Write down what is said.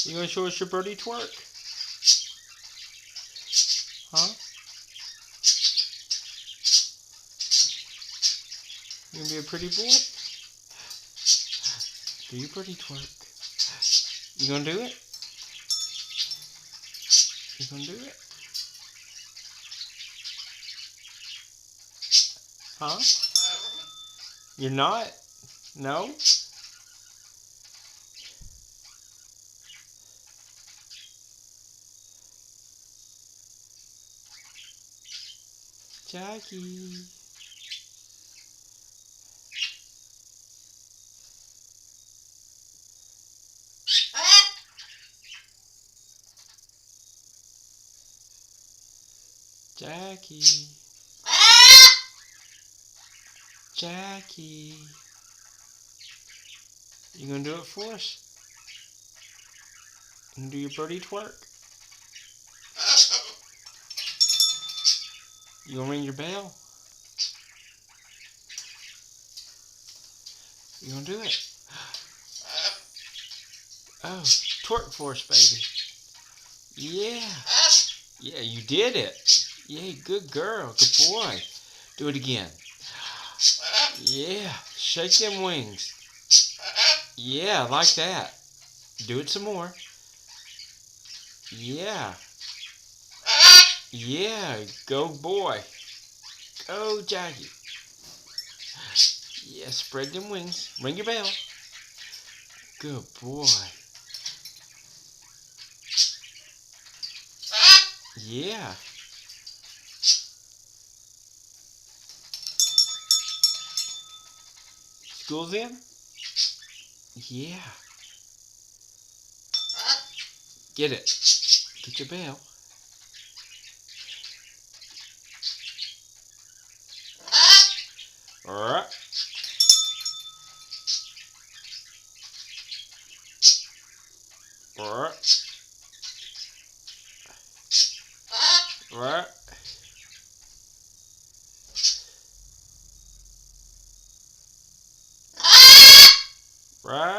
You gonna show us your birdie twerk? Huh? You gonna be a pretty boy? Do your birdie twerk. You gonna do it? You gonna do it? Huh? You're not? No? Jackie. Jackie. Jackie. You gonna do it for us? You gonna do your birdie twerk? You gonna ring your bell? You gonna do it? Oh, twerk for us, baby. Yeah. Yeah, you did it. Yeah, good girl. Good boy. Do it again. Yeah. Shake them wings. Yeah, like that. Do it some more. Yeah. Yeah, go boy. Go Jackie. Yeah, spread them wings. Ring your bell. Good boy. Yeah. School's in? Yeah. Get it. Get your bell. Alright. Alright. Alright. Right.